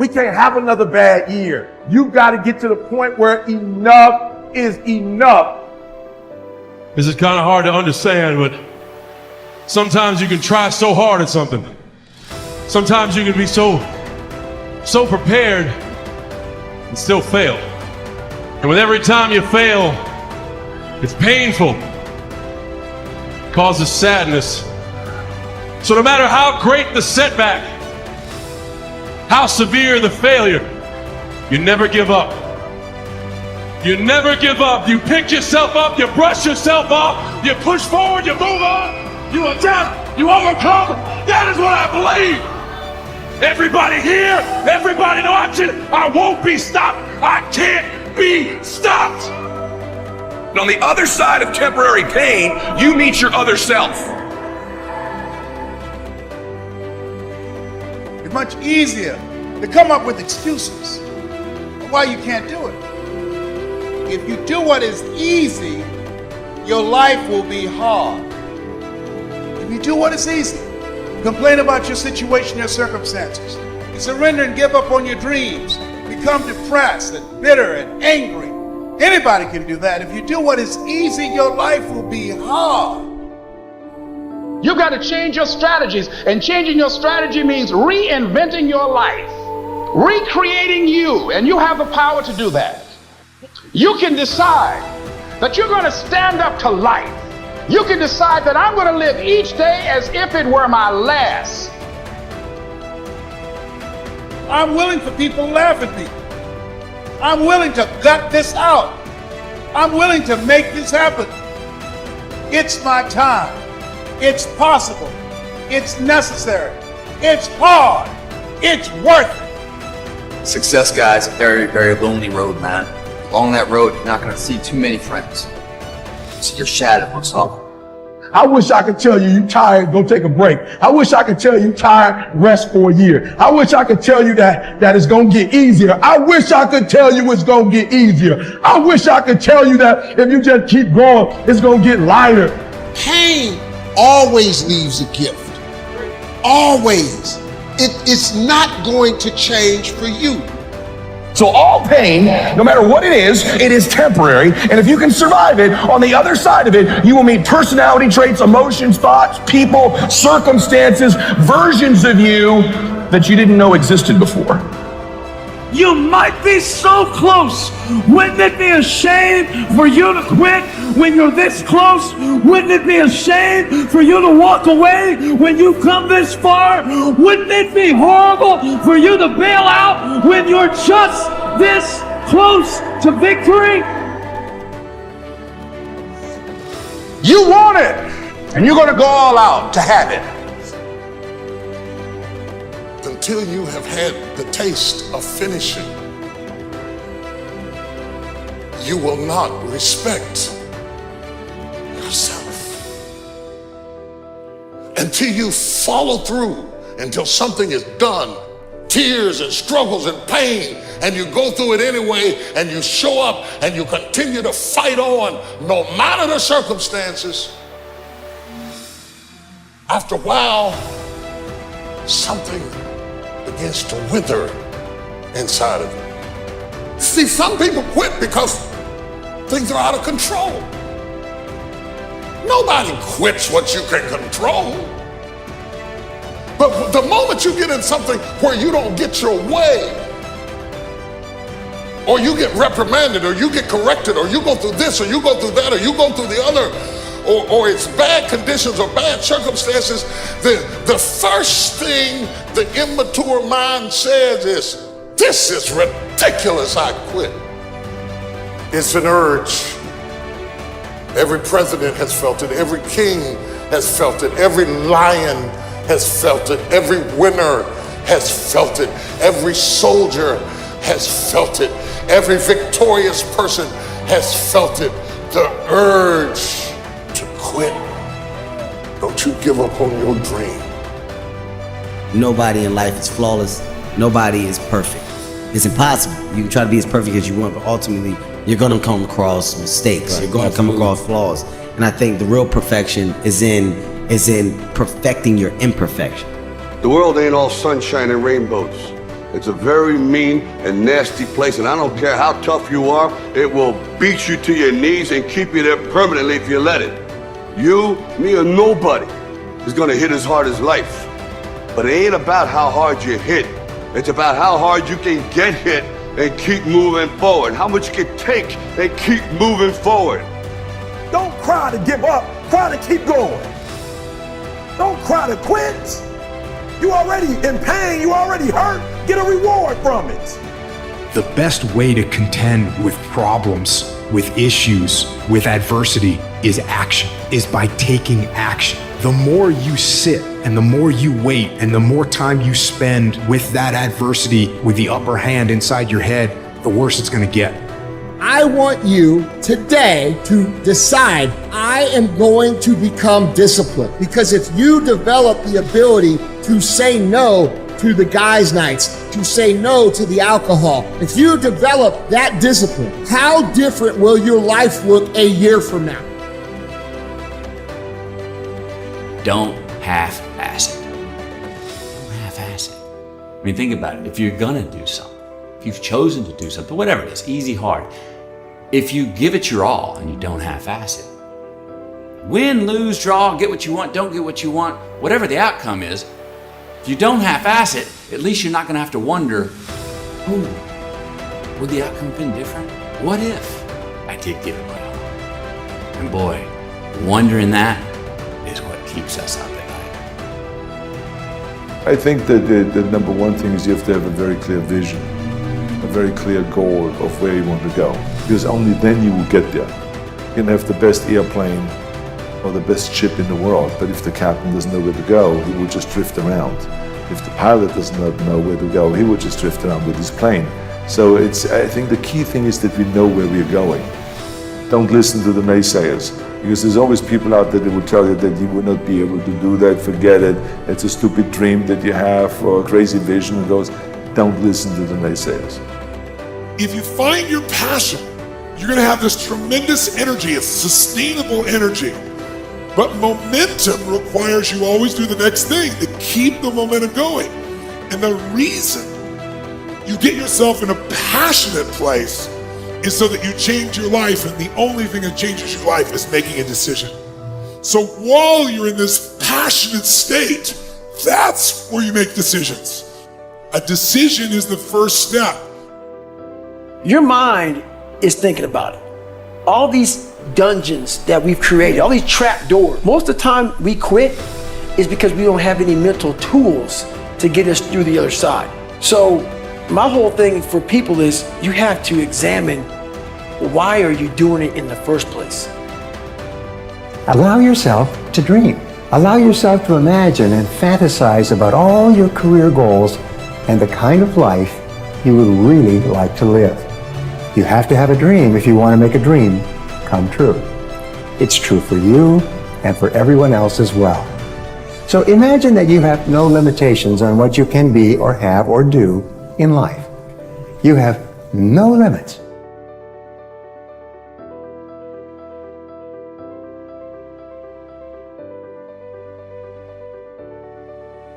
We can't have another bad year. You got to get to the point where enough is enough. This is kind of hard to understand, but sometimes you can try so hard at something. Sometimes you can be so prepared and still fail. And with every time you fail, it's painful. It causes sadness. So no matter how great the setback, how severe the failure, you never give up. You never give up. You pick yourself up, you brush yourself off, you push forward, you move on, you adapt, you overcome. That is what I believe. Everybody here, everybody watching, I won't be stopped. I can't be stopped. And on the other side of temporary pain, you meet your other self. It's much easier to come up with excuses of why you can't do it. If you do what is easy, your life will be hard. If you do what is easy, complain about your situation, your circumstances, you surrender and give up on your dreams, become depressed and bitter and angry. Anybody can do that. If you do what is easy, your life will be hard. You got to change your strategies, and changing your strategy means reinventing your life, recreating you, and you have the power to do that. You can decide that you're going to stand up to life. You can decide that I'm going to live each day as if it were my last. I'm willing for people to laugh at me. I'm willing to gut this out. I'm willing to make this happen. It's my time. It's possible. It's necessary. It's hard. It's worth it. Success, guys, a very, very lonely road, man. Along that road, you're not going to see too many friends. See your shadow looks up. I wish I could tell you you tired, go take a break. I wish I could tell you tired, rest for a year. I wish I could tell you that it's going to get easier. I wish I could tell you it's going to get easier. I wish I could tell you that if you just keep going, it's going to get lighter. Pain always leaves a gift. Always. It's not going to change for you. So all pain, no matter what it is temporary. And if you can survive it, on the other side of it, you will meet personality traits, emotions, thoughts, people, circumstances, versions of you that you didn't know existed before. You might be so close. Wouldn't it be a shame for you to quit when you're this close? Wouldn't it be a shame for you to walk away when you've come this far? Wouldn't it be horrible for you to bail out when you're just this close to victory? You want it, and you're going to go all out to have it. Until you have had the taste of finishing, you will not respect yourself. Until you follow through, until something is done, tears and struggles and pain, and you go through it anyway, and you show up and you continue to fight on no matter the circumstances. After a while, something begins to wither inside of you. See, some people quit because things are out of control. Nobody quits what you can control. But the moment you get in something where you don't get your way, or you get reprimanded, or you get corrected, or you go through this, or you go through that, or you go through the other, or it's bad conditions or bad circumstances, the first thing the immature mind says is, this is ridiculous, I quit. It's an urge. Every president has felt it. Every king has felt it. Every lion has felt it. Every winner has felt it. Every soldier has felt it. Every victorious person has felt it. The urge to quit. Don't you give up on your dream. Nobody in life is flawless. Nobody is perfect. It's impossible. You can try to be as perfect as you want, but ultimately you're going to come across mistakes. You're going to come across flaws. And I think the real perfection is in perfecting your imperfection. The world ain't all sunshine and rainbows. It's a very mean and nasty place, and I don't care how tough you are, it will beat you to your knees and keep you there permanently if you let it. You, me, or nobody is gonna hit as hard as life. But it ain't about how hard you hit. It's about how hard you can get hit and keep moving forward. How much you can take and keep moving forward. Don't cry to give up, cry to keep going. Don't cry to quit. You already in pain, you already hurt, get a reward from it. The best way to contend with problems, with issues, with adversity is action, is by taking action. The more you sit and the more you wait and the more time you spend with that adversity, with the upper hand inside your head, the worse it's gonna get. I want you today to decide, I am going to become disciplined. Because if you develop the ability to say no to the guys' nights, to say no to the alcohol, if you develop that discipline, how different will your life look a year from now? Don't half-ass it. Don't half-ass it. I mean, think about it. If you're gonna do something, if you've chosen to do something, whatever it is, easy, hard, if you give it your all and you don't half-ass it, win, lose, draw, get what you want, don't get what you want, whatever the outcome is, if you don't half-ass it, at least you're not gonna have to wonder, would the outcome have been different? What if I did give it my all? And boy, wondering that is what keeps us up at night. I think that the number one thing is you have to have a very clear vision, a very clear goal of where you want to go. Because only then you will get there. You can have the best airplane or the best ship in the world, but if the captain doesn't know where to go, he will just drift around. If the pilot doesn't know where to go, he will just drift around with his plane. So I think the key thing is that we know where we're going. Don't listen to the naysayers, because there's always people out there that will tell you that you will not be able to do that, forget it, it's a stupid dream that you have or a crazy vision and goes, don't listen to the naysayers. If you find your passion, you're going to have this tremendous energy. It's sustainable energy. But momentum requires you always do the next thing to keep the momentum going. And the reason you get yourself in a passionate place is so that you change your life, and the only thing that changes your life is making a decision. So while you're in this passionate state, that's where you make decisions. A decision is the first step. Your mind is thinking about it. All these dungeons that we've created, all these trap doors, most of the time we quit is because we don't have any mental tools to get us through the other side. So my whole thing for people is you have to examine, why are you doing it in the first place? Allow yourself to dream. Allow yourself to imagine and fantasize about all your career goals and the kind of life you would really like to live. You have to have a dream if you want to make a dream come true. It's true for you and for everyone else as well. So imagine that you have no limitations on what you can be or have or do in life. You have no limits.